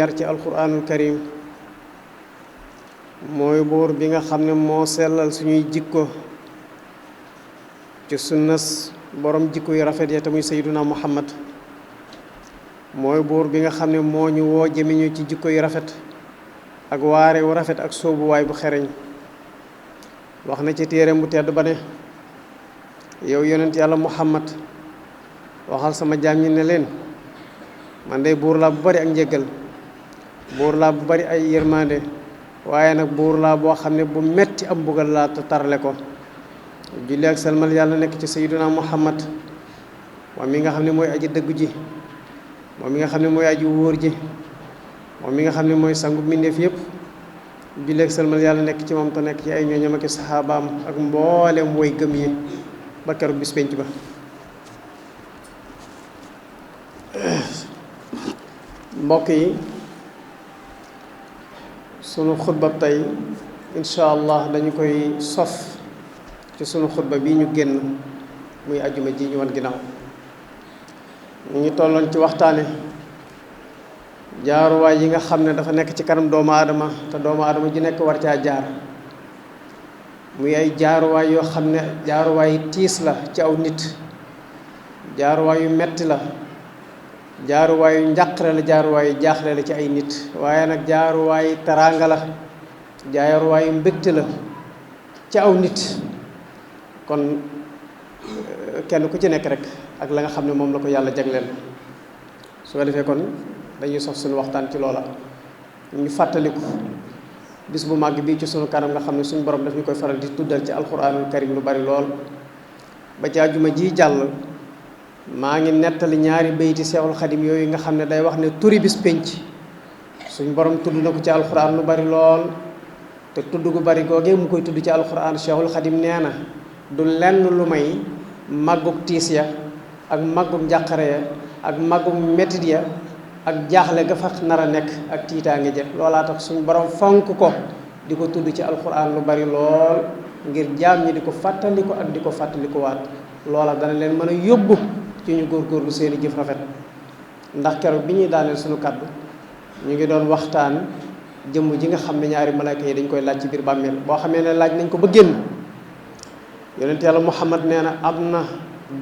yar ci alquranul karim mooy buur bi nga xam ne moo sellal suñuy jikko ci sunnas borom jikko yu rafet ya te muy sayyiduna muhammad mooy buur bi nga xam ne moo ñu woo jëmiñu ci jikko yu rafet ak waare wu rafet ak soobuwaay bu xereñ wax na ci téereem bu tedd ba ne yow yonent yàlla muhammad waxal sama jaam ñi ne leen man day buur laa bu bari ak njéggal buur laa bu bari ay yërmande waaye nag buur laa boo xam ne bu metti am mbugal laa te tarale ko julli ak salmal yàlla nekk ci sayyiduna muhammad moom mi nga xam ne mooy aji dëggu ji moom mi nga xam ne mooy aji wóor ji moom mi nga xam ne mooy sangu mbindeef yépp julli ak salmal yàlla nekk ci moom te nekk ci ay ñooñam ak saxaabaam ak mboolem woy gëm yi ba keroog bis penc ba mbokk yi sunu xutba tey incha allah dañu koy sof ci sunu xutba bi ñu génn muy ajjuma ji ñu wan ginnaaw ñu ngi tolloon ci waxtaane jaaruwaay yi nga xam ne dafa nekk ci kanam doomu aadama te doomu aadama ji nekk war caa jaar muy ay jaaruwaay yoo xam ne jaaruwaay tiis la ci aw nit jaaruwaay yu metti la jaaruwaayu njàqare la jaaruwaayu jaaxle la ci ay nit waaye nag jaaruwaayu teraanga la jaaruwaayu mbégte la ci aw nit kon kenn ku ci nekk rek ak la nga xam ne moom la ko yàlla jagleel su ko defee kon dañuy sof suñu waxtaan ci loola ñu fàttaliku bis bu màgg bii ci sunu kanam nga xam ne suñu borom daf ñu koy faral di tuddal ci alquranul karim lu bari lool ba ci àjjuma ji jàll maa ngi nettali ñaari bayti seexul xadim yooyu nga xam ne day wax ne turi bis pénc suñ borom tudd na ko ci alxuraan lu bari lool te tudd gu bari googee mu koy tudd ci alxuraan seexul xadim nee na du lenn lu may màggug tiis ya ak màggug njàqare ya ak màggug mettit ya ak jaaxle ga fa nar a nekk ak tiitaange ja loolaa tax suñ borom fonk ko di ko tudd ci alxuraan lu bari lool ngir jaam ñi di ko fàttaliku ak di ko fàttalikuwaat loola dana leen mën a yóbbu ci ñu góorgóorlu seeni jëf rafet ndax keroog bi ñuy daaneel suñu kàddu ñu ngi doon waxtaan jëmm ji nga xam ne ñaari malaaka yi dañ koy laaj ci biir bàmmeel boo xamee ne laaj nañ ko ba génn yonent yàlla muhammad nee na am na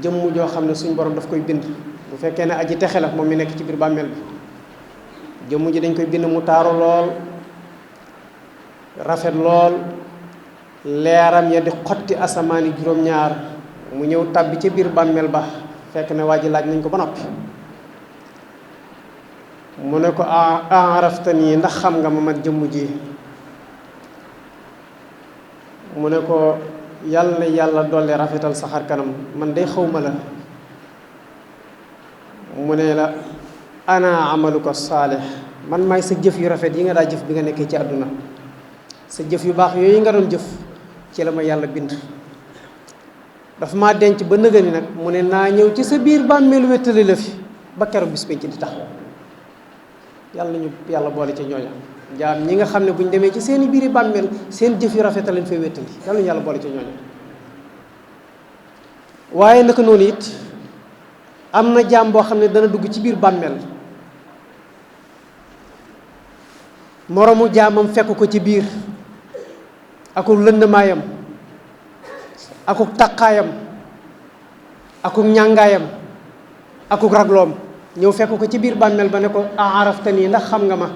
jëmm joo xam ne suñ borom daf koy bind bu fekkee ne aji texe la moom mi nekk ci biir bàmmeel bi jëmm ji dañ koy bind mu taaru lool rafet lool leeram ya di xotti asamaani juróom-ñaar mu ñëw tàbbi ca biir bàmmeel ba fekk ne waa ji laaj nañ ko ba noppi mu ne ko araftani ndax xam nga ma man jëmm ji mu ne ko yàlla na yàlla dolli rafetal sa xar kanam man day xawma la mu ne la ana amaluka saalih man maay sa jëf yu rafet yi nga daa jëf bi nga nekkee ci àdduna sa jëf yu baax yooyu nga doon jëf ci la ma yàlla bind dafa maa denc ba nëgëni nag mu ne naa ñëw ci sa biir bàmmeelu wéttali la fi ba keroog bis penc di taxaw yàlla nañu yàlla boole ca ñooña jaam ñi nga xam ne bu ñu demee ci seeni biiri bàmmeel seen jëf yu rafet leen fay wéttali yàlla nañu yàlla boole ca ñooña waaye naka noonu it am na jaam boo xam ne dana dugg ci biir bàmmeel moroomu jaamam fekk ko ci biir akul lëndamaayam akuk taqaayam akuk ñàngaayam akuk ragloom ñëw fekk ko ci biir bàmmeel ba ne ko araftani ndax xam nga ma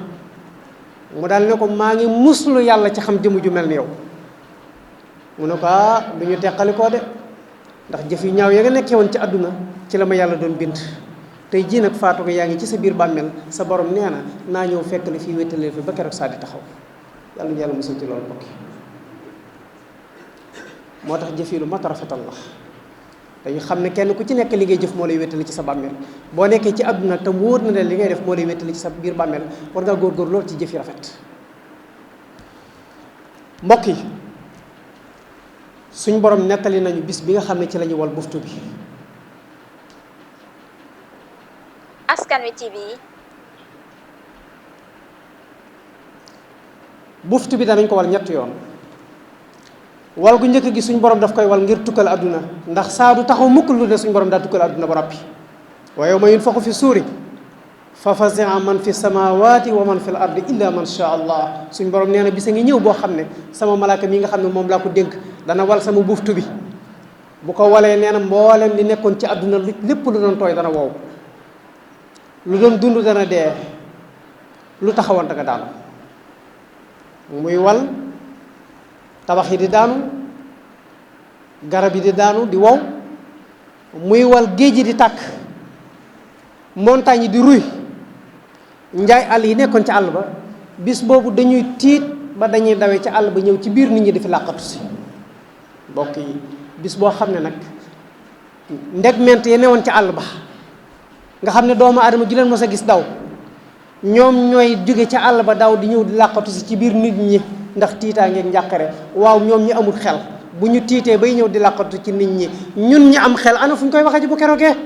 mu daal ne ko maa ngi muslu yàlla ci xam jëmu ju mel ni yow mu ne ko du ñu teqalikoo de ndax jëf yu ñaaw ya nga nekkee woon ci àdduna ci la ma yàlla doon bind tey jii nag faatu ko yaa ngi ci sa biir bàmmeel sa borom nee na naa ñëw fekk la fii wéttalee fi ba keroog saa di taxaw yàlla ñu yàlla musal ci loolu bokki moo tax jëf yi lu mat a rafetal la dañu xam ne kenn ku ci nekk li ngay jëf moo lay wéttali ci sa bàmmeel boo nekkee ci àdduna te wóor na ne li ngay def moo lay wéttali ci sa biir bàmmeel war ngaa góorgóor lool ci jëf yi rafet mbokk yi suñ borom nettali nañu bis bi nga xam ne ci la ñu wal buftu bi Askan Wi TV buftu bi danañ ko wal ñetti yoon wal gu njëkk gi suñ borom daf koy wal ngir tukkal àdduna ndax saa du taxaw mukk lu ne suñ borom daa tukkal àdduna ba noppi wa yawma yunfaxu fi suuri fa fazi'a man fi samawati wa man fil ardi illa man sha allah suñ borom nee na bisa ngi ñëw boo xam ne sama malaaka mi nga xam ne moom laa ko dénk dana wal sama buftu bi bu ko walee nee na mboolem li nekkoon ci àdduna lépp lu doon tooy dana wow lu doon dund dana dee lu taxawoon da nga daanu muy wal tabax yi di daanu garab yi di daanu di wow muy wal géej yi di tàkk montagne yi di ruy njaay àll yi nekkoon ci àll ba bis boobu dañuy tiit ba dañuy dawee ci àll ba ñëw ci biir nit ñi di fi làqatu si mbokk yi bis boo xam ne nag ndegment yi newoon ci àll ba nga xam ne doomu aadama ju leen mos a gis daw ñoom ñooy jóge ci àll ba daw di ñëw di làqatu si ci biir nit ñi ndax tiitaangeeg njàqare waaw ñoom ñi amul xel bu ñu tiitee bay ñëw di làqatu ci nit ñi ñun ñi am xel ana fu ñu koy waxee ji bu keroogee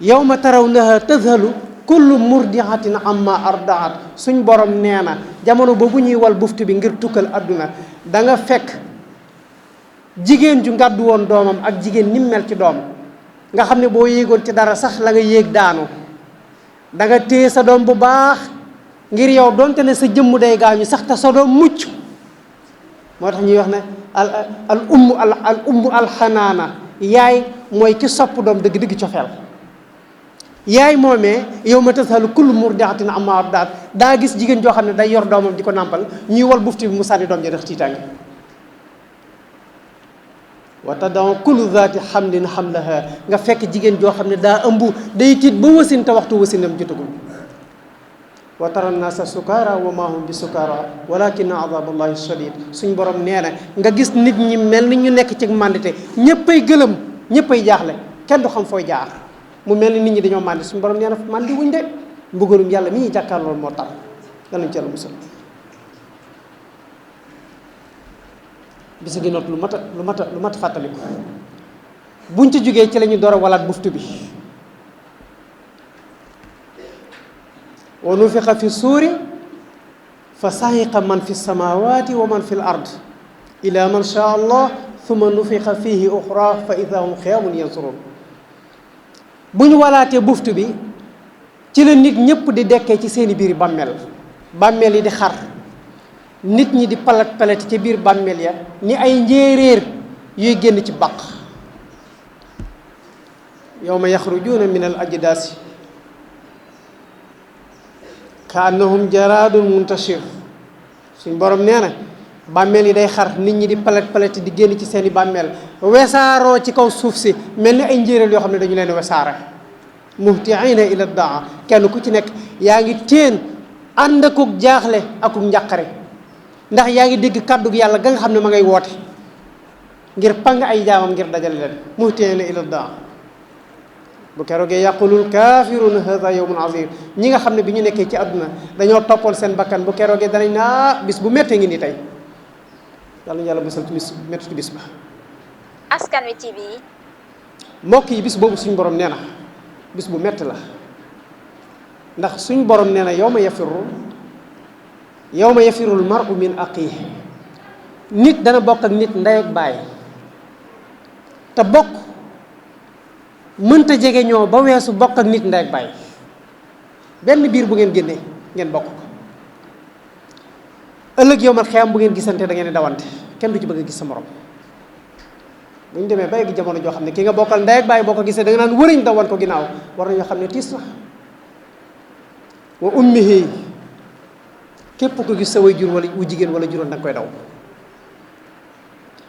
yawma tarawnaha tadhalu kullu murdiatin amma ardaat suñ borom nee na jamono boobu ñuy wal buftu bi ngir tukkal adduna da nga fekk jigéen ju ngàddu woon doomam ak jigéen ni mel ci doom nga xam ne boo yéegoon ci dara sax la nga yéeg daanu da nga téye sa doom bu baax ngir yow donte ne sa jëmm day gaañu sax te sa doom mucc moo tax ñuy wax ne al ummu alxanaana yaay mooy ki sopp doom dëgg-dëgg cofeel yaay moomee yow ma tasalu kullu murdiatin amma ardaat daa gis jigéen joo xam ne day yor doomam di ko nàmpal ñuy wal bufti bi mu sànni doom ja def tiitaange wa tadau kullu zaati xamlin xamlaha nga fekk jigéen joo xam ne daa ëmb day tiit ba wasin te waxtu wasinam jotagul wa tara nnaasa sukaara wa maa hum bi sukaara walakinna azaballahi shadid suñ borom nee na nga gis nit ñi mel ni ñu nekk ci màndite ñëppay gëlëm ñëppay jaaxle kenn du xam fooy jaar mu mel ni nit ñi dañoo màndi suñu borom nee na màndi wuñ de mbugalum yàlla mi ñuy jàkkaar loolu moo tax yàlla ñu ci yàlla musal bisa gi noot lu mat fàttaliku buñ ci jógee ci la ñu door a walaat buftu bi wa nufixa fi suuri fa saxiqa man fi samawati wa man fi l ard ila man shaa allah thumma nufixa fihi uxra fa ida hum xiyaamun yansurun bu ñu walaatee buftu bi ci la nit ñëpp di dekkee ci seeni biir bàmmeel yi di xar nit ñi di palet ci biir bàmmeel ya ni ay njéeréer yuy génn ci bàq yawma yaxrujuuna min al ajdaasi ka annahum jaraadun muntashir suñ borom nee na bàmmeel yi day xar nit ñi di palet di génn ci seeni bàmmeel wesaaroo ci kaw suuf si mel ni ay njéeréer yoo xam ne dañu leen wesaare muhtiina ila daa kenn ku ci nekk yaa ngi téen ànd akuk jaaxle akuk njàqare ndax yaa ngi dégg kàddug yàlla ga nga xam ne ma ngay woote ngir pang ay jaamam ngir dajale leen muhtiina ila daa bu keroogee yaqulul kaafiruuna hada yawmun azim ñi nga xam ne bi ñu nekkee ci àdduna dañoo toppoon seen bakkan bu keroogee danañ naa bis bu méttee ngi nii tey yàlla ñu yàlla musal ci bis métti ci bis ba Askan Wi TV. mbokk yi bis boobu suñ borom nee na bis bu métti la ndax suñ borom nee na yawma yafirul mar'u min axiihi nit dana bokk ak nit ndey ak baay te bokk mënta jege ñoo ba weesu bokk ak nit ndey ak baay benn biir bu ngeen génnee ngeen bokk ko ëllëg yowmal xiyaam bu ngeen gisante da ngeen di dawante kenn du ci bëgg a gis sa morom bu ñu demee ba egg jamono joo xam ne ki nga bokkal ndey ak baay boo ko gisee da nga naan wëriñ dawan ko ginnaaw war nañoo xam ne tiis la wa ummihi képp ko gis sa way jur wala wu jigéen wala juróon da nga koy daw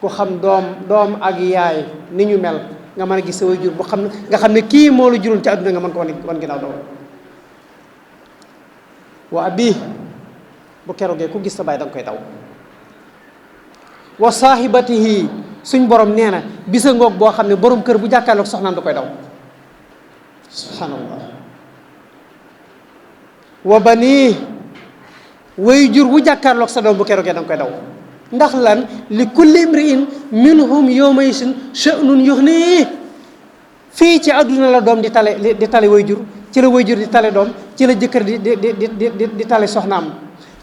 ku xam doom ak yaay ni ñu mel nga mën a gis sa way jur bu xam ne nga xam ne kii moo la juróon ci àdduna nga mën ko wan ginnaaw daw wa abi bu keroogee ku gis sa baay da nga koy daw wa saahibatihi suñ borom nee na bisa ngoog boo xam ne borom kër bu jàkkaarloog soxnaam da koy daw subhanallah wa bani way jur bu jàkkaarloog sa doom bu keroogee da nga koy daw ndax lan li kulli imri'in minhum yawma isin sha'nun yughni fii ci àdduna la doom di tale way jur ci la way jur di tale doom ci la jëkkër di tale soxnaam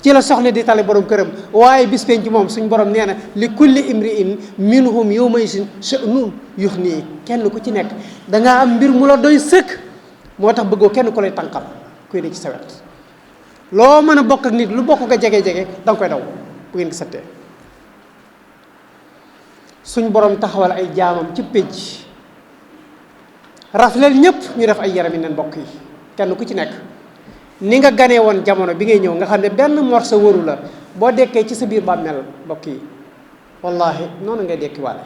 ci la soxna di tale borom këram waaye bis penc moom suñ borom nee na li kulli imri'in minhum yawma isin sha'nun yughni kenn ku ci nekk dangaa am mbir mu la doy sëkk moo tax bëggoo kenn ku lay tànqal kuy ne ci sa wet loo mën a bokk ak nit lu bokk nga jege-jege danga koy daw bu ngeen gisatee suñ borom taxawal ay jaamam ci pénc rafleel ñëpp ñu def ay yaram yi neen mbokk yi kenn ku ci nekk ni nga ganee woon jamono bi ngay ñëw nga xam ne benn morsa wëru la boo dekkee ci sa biir bàmmeel mbokk yi wallahi noonu ngay dekki waale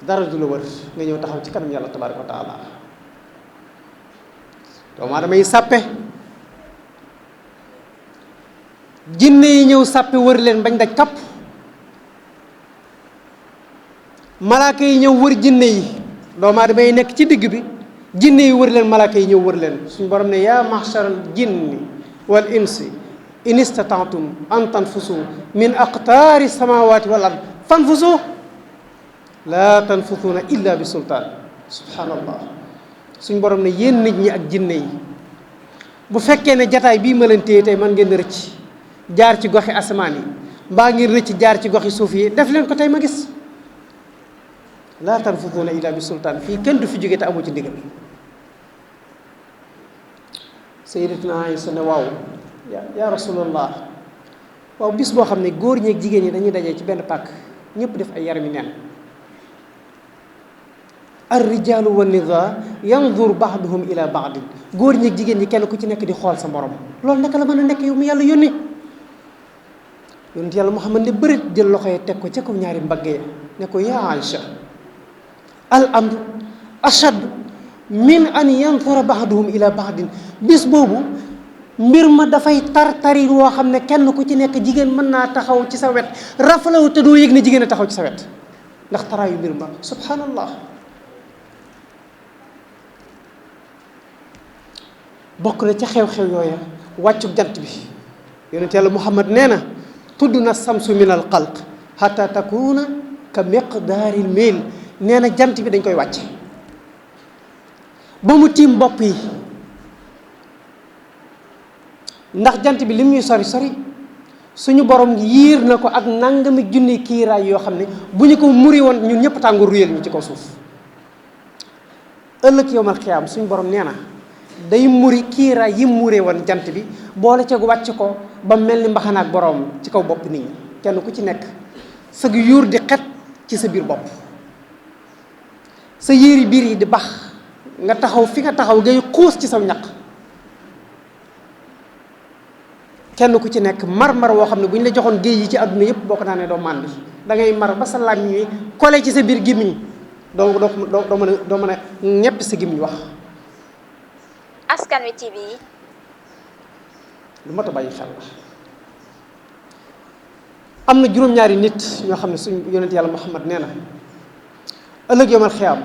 dara du la wër nga ñëw taxaw ci kanam yàlla tabaraka wa taala doomu aadama yi sàppe jinne yi ñëw sàppe wër leen bañ daj kapp malaaka yi ñëw wër jinne yi doomu aadama yi nekk ci digg bi jinne yi wër leen malaaka yi ñëw wër leen suñu borom ne yaa mahsharal jinni wal insi in istata'tum an tanfusu min aqtaari samawati wal ard fanfusu laa tanfusuuna illa bi sultaan subhaanallah suñu borom ne yéen nit ñi ak jinne yi bu fekkee ne jataay bii ma leen téye tey man ngeen rëcc jaar ci goxi asamaan yi mbaa ngeen rëcc jaar ci goxi suuf yi def leen ko tey ma gis laa tanfusuuna illa bi sultaan fii kenn du fi jóge te amu ci ndigal sayyidatuna Aysa ne waaw yaa rasulallah waaw bis boo xam ne góor ñeeg jigéen ñi dañuy dajee ci benn pàkk ñëpp def ay yarami neen ar rijaalu wa nisaa yanzur ba'duhum ila ba'din góor ñeeg jigéen ñi kenn ku ci nekk di xool sa morom loolu naka la mën a nekk yow mu yàlla yónni yonent yàlla Muhammad ne bërit jël loxo yi teg ko ca kaw ñaari mbagg ya ne ko yaa Aysa al amru ashad min an yanzura ba'duhum ila ba'din bis boobu mbir ma dafay tar-tari woo xam ne kenn ku ci nekk jigéen mën naa taxaw ci sa wet rafalaw te doo yëg ne jigéen a taxaw ci sa wet ndax taraayu mbir ma subhanallah bokk na ca xew-xew yooya wàccu jant bi yonent yàlla Muhammad nee na tudd na samsu min al xalq hatta takuna ka miqdaaril mil nee na jant bi dañ koy wàcce ba mu tiim bopp yi ndax jant bi lim ñuy sori sori suñu borom yiir na ko ak nangami junni kiiraay yoo xam ne bu ñu ko muri woon ñun ñëpp tàngoor ruyal ñu ci kaw suuf ëllëg yowmal xiyaam suñu borom nee na day muri kiiraay yi muree woon jant bi boole ca wàcc ko ba mel ni mbaxanaak borom ci kaw bopp nit ñi kenn ku ci nekk sëg yuur di xet ci sa biir bopp sa yéeri biir yi di bax nga taxaw fi nga taxaw ngay xuus ci saw ñaq kenn ku ci nekk mar-mar woo xam ne bu ñu la joxoon géej yi ci àdduna yëpp boo ko naanee doo màndi da ngay mar ba sa làmmiñ wi kole ci sa biir gémmiñ doo mën a ñepp sa gémmiñ wax Askan Wi TV. lu mat a bàyyi xel la am na juróom-ñaari nit ñoo xam ne suñ yonent yàlla Muhammad nee na ëllëg yomal xiyaam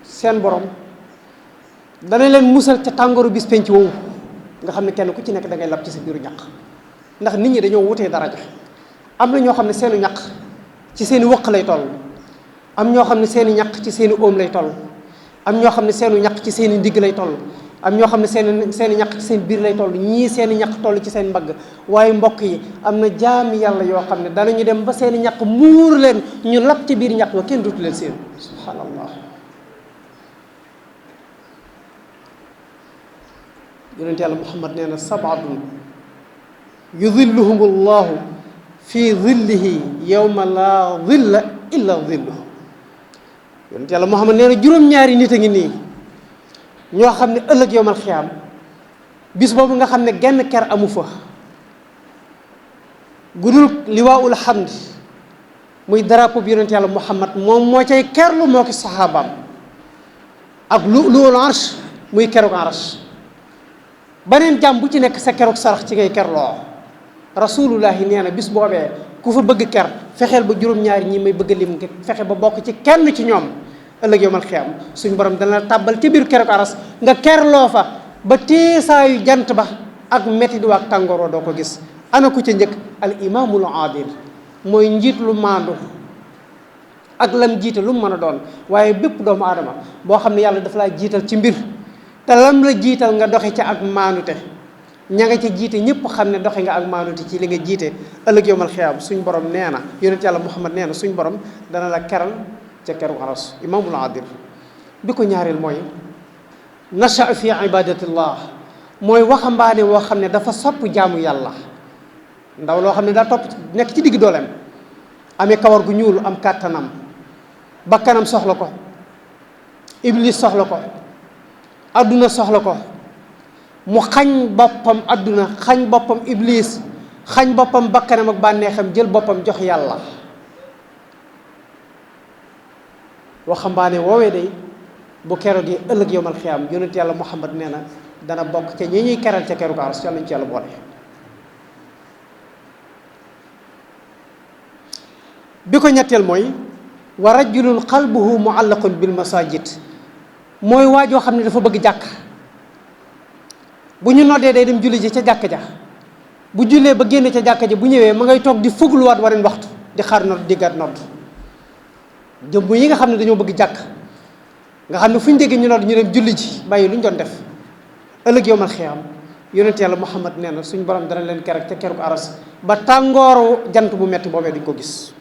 seen borom dana leen musal ca tàngooru bis penc woowu nga xam ne kenn ku ci nekk da ngay lab ci sa biiru ñaq ndax nit ñi dañoo wutee daraja am na ñoo xam ne seenu ñaq ci seeni wëq lay toll am ñoo xam ne seeni ñaq ci seeni óom lay toll am ñoo xam ne seenu ñaq ci seeni ndigg lay toll am ñoo xam ne seeni ñaq ci seen biir lay toll ñii seeni ñaq toll ci seen mbagg waaye mbokk yi am na jaami yàlla yoo xam ne danañu dem ba seeni ñaq muur leen ñu lab ci biir ñaq ba kenn dootu leen seen subhanallah yonent yàlla Muhammad nee na sabatun yudilluhum allahu fi dillihi yawma laa dilla illa dilluhu yonent yàlla Muhammad nee na juróom-ñaari nit a ngi nii ñoo xam ne ëllëg yowmal xiyaam bis boobu nga xam ne genn ker amu fa gudul liwaa'ul hamd muy drapeau bi yonent yàlla Muhammad moom moo cay kerlu moo ki saxaabaam ak lu'lu'ul arsh muy keruk arsh beneen jàmm bu ci nekk sa keruk sarax ci ngay kerloo rasulullahi nee na bis boobee ku fa bëgg ker fexeel ba juróom-ñaari ñi may bëgg lim nga fexe ba bokk ci kenn ci ñoom ëllëg yowmal xiyaam suñu borom dana la tàbbal ca biir keruk aras nga kerloo fa ba teesaayu jant ba ak métti ak tàngooroo doo ko gis ana ku ca njëkk al imaamul aadil mooy njiit lu maandu ak lam jiite lu mu mën a doon waaye bépp doomu aadama boo xam ne yàlla dafa laa jiital ci mbir te lam la jiital nga doxe ca ak maandute ña nga ca jiite ñëpp xam ne doxe nga ak maandute ci li nga jiite ëllëg yowmal xiyaam suñ borom nee na yonent yàlla Muhammad nee na suñ borom dana la keral ca keru aras imaamul adil bi ko ñaareel mooy nasha fi ibadatillah mooy waxambaane woo xam ne dafa sopp jaamu yàlla, ndaw loo xam ne daa topp nekk ci digg dooleem, amee kawar gu ñuul, am kàttanam, bakkanam soxla ko, iblis soxla ko, adduna soxla ko, mu xañ boppam adduna, xañ boppam iblis, xañ boppam bakkanam ak bànneexam, jël boppam jox yàlla. waxambaane woowee day bu keroog yi ëllëg yowmal xiyaam yonent yàlla Muhammad nee na dana bokk ca ñi ñuy keral ca keru aras, yàlla ñu ci yàlla boole. bi ko ñetteel mooy wa rajulun qalbuhu muallaqun bil masajid, mooy waajoo xam ne dafa bëgg jàkk. bu ñu noddee day dem julli ji ca jàkk ja, bu jullee ba génn ca jàkk ja, bu ñëwee ma ngay toog di fugluwaat wareen waxtu di xaar nodd, diggaat nodd. jëmm yi nga xam ne dañoo bëgg jàkk, nga xam ne fu ñu déggee ñu nodd ñu dem julli ji bàyyi lu ñu doon def, ëllëg yowmal xiyaam yonent yàlla Muhammad nee na suñ borom dana leen keroog ca keroog aras ba tàngooru jant bu metti boobee duñ ko gis.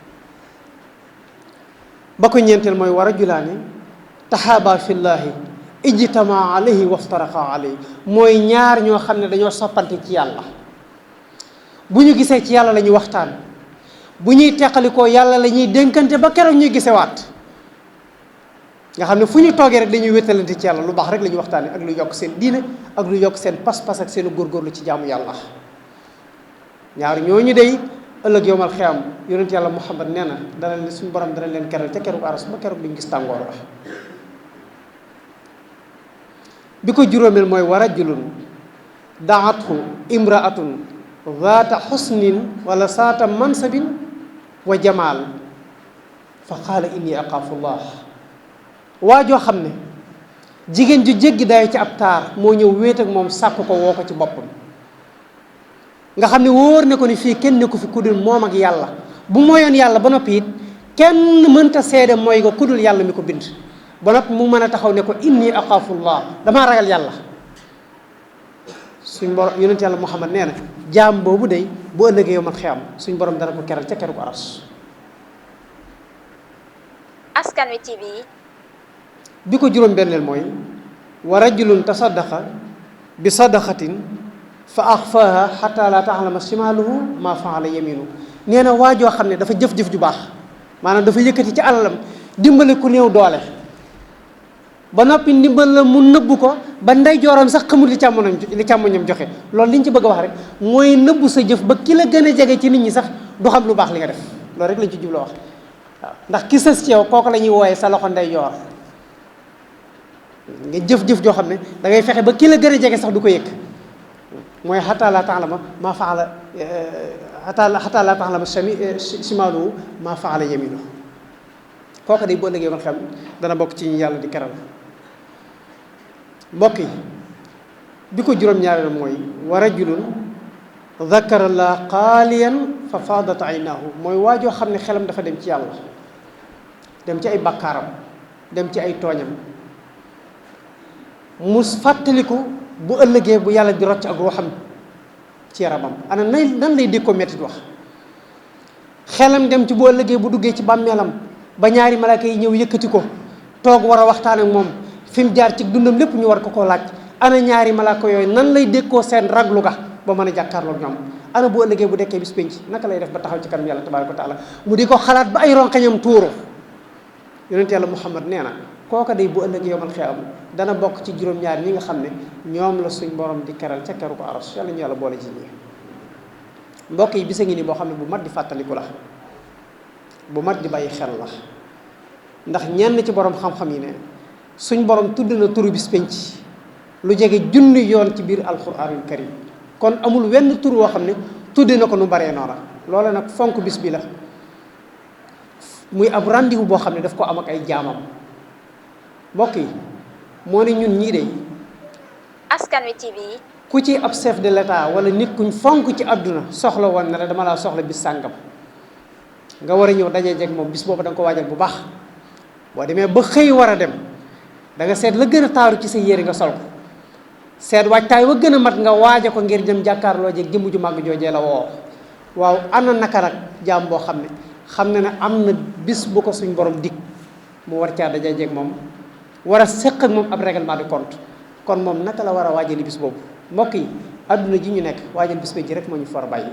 ba ko ñeenteel mooy wa rajulaani tahaaba fillaahi ijtamaa alayhi waftaraqa alayhi, mooy ñaar ñoo xam ne dañoo soppante ci yàlla, bu ñu gisee ci yàlla la ñuy waxtaan, bu ñuy teqalikoo yàlla la ñuy dénkante ba keroog ñuy gisewaat, nga xam ne fu ñu toogee rek dañuy wéttalante ci yàlla, lu baax rek la ñuy waxtaane ak lu yokk seen diine ak lu yokk seen pas-pas ak seen góorgóorlu ci jaamu yàlla. ñaar ñooñu day ëllëg yowmal xiyaam yonent yàlla Muhammad nee na dana leen suñu borom dana leen keral ca keroog aras ba keroog duñ gis tàngoor wax. bi ko juróomeel mooy wa rajulun daathu imraatun zaata xusnin wala saata mansabin wa jamaal fa qaala inni aqaafu llah, waa joo xam ne jigéen ju jéggi dayo ci ab taar moo ñëw wéet ak moom sàkk ko woo ko ci boppam, nga xam ne wóor ne ko ni fii kenn ne ko fi kudul moom ak yàlla, bu mooyoon yàlla ba noppi it kenn mënta seede mooy ko kudul yàlla mi ko bind, ba noppi mu mën a taxaw ne ko inni aqaafullah, damaa ragal yàlla. suñ borom yonent yàlla Muhammad nee na jaam boobu day bu ëllëgee yowmal xiyaam suñ borom dana ko keral ca keru ko aras. Askan Wi TV. bi ko juróom-benneel mooy wa rajulun tasaddaqa bi sadaqatin fa axfaaha xataa laa taxlama shimaaluhu maa faala yaminu, nee na waa joo xam ne dafa jëf-jëf ju baax, maanaam dafa yëkkati ci alalam dimbale ku néew doole, ba noppi ndimbal la mu nëbbu ko ba ndeyjooram sax xamul li càmmoñam joxe. loolu li ñu ci bëgg a wax rek mooy nëbbu sa jëf ba ki la gën a jege ci nit ñi sax du xam lu baax li nga def, loolu rek lañ ci jubloo wax. waaw ndax ki sës ci yow kooku la ñuy wooyee sa loxo ndeyjoor, nga jëf-jëf joo xam ne da ngay fexe ba ki la gën a jege sax du ko yëg, mooy xataa laa taxlama maa faala xataa laa taxlama shimaaluhu maa faala yaminuhu. kooku day boo ëllëgee man xam dana bokk ci ñu yàlla di keral. mbokk yi bi ko juróom-ñaareel mooy wa rajulun zakara llaaha qaaliyan fa faadat aynaahu, mooy waajoo xam ne xelam dafa dem ci yàlla, dem ci ay bakkaaram, dem ci ay tooñam, mu fàttaliku bu ëllëgee bu yàlla di rocc ak ruuxam ci yaramam ana nan lay dégg ko mettit wax. xelam dem ci bu ëllëgee bu duggee ci bàmmeelam ba ñaari malaaka yi ñëw yëkkati ko toog war a waxtaan ak moom fi mu jaar ci dundam lépp ñu war ko koo laaj. ana ñaari malaaka yooyu nan lay dékkoo seen raglu ga ba mën a jàkkaarloog ñoom. ana bu ëllëgee bu dekkee bis penc naka lay def ba taxaw ci kanam yàlla tabaaraka wa taala mu di ko xalaat ba ay ronkañam tuuru. yonent yàlla Muhammad nee na kooka day bu ëllëgee yowmal xiyaam dana bokk ci juróom-ñaar ñi nga xam ne ñoom la suñ borom di keral ca keru ko aras, yàlla ñu yàlla boole ci ñi. mbokk yi bisa ngi nii boo xam ne bu mat di fàttaliku la, bu mat di bàyyi xel la, ndax ñenn ci borom xam-xam yi ne suñ borom tudd na turu bis penc lu jege junni yoon ci biir alquranul karim, kon amul wenn tur woo xam ne tudd na ko nu baree noona. loola nag fonk bis bi la, muy ab rendez-vous boo xam ne daf ko am ak ay jaamam. mbokk yi moo ne ñun ñii de Askan Wi TV ku ci ab chef de l'état wala nit kuñ fonk ci àdduna soxla woon na la dama laa soxla bis sàngam nga war a ñëw dajee jeg moom bis boobu da nga ko waajal bu baax. boo demee ba xëy war a dem da nga seet la gën a taaru ci sa yére nga sol ko, seet waajtaay wa gën a mat nga waaja ko ngir dem jàkkaarloo jeeg jëmm ju màgg joojee la woo. waaw ana naka nag jaam boo xam ne am na bis bu ko suñ borom dig mu war caa dajee jeg moom war a seq ak moom ab règlement de compte. kon moom naka la war a waajali bis boobu mbokk yi adduna ji ñu nekk waajal bis ba ji rek moo ñu far bàyyi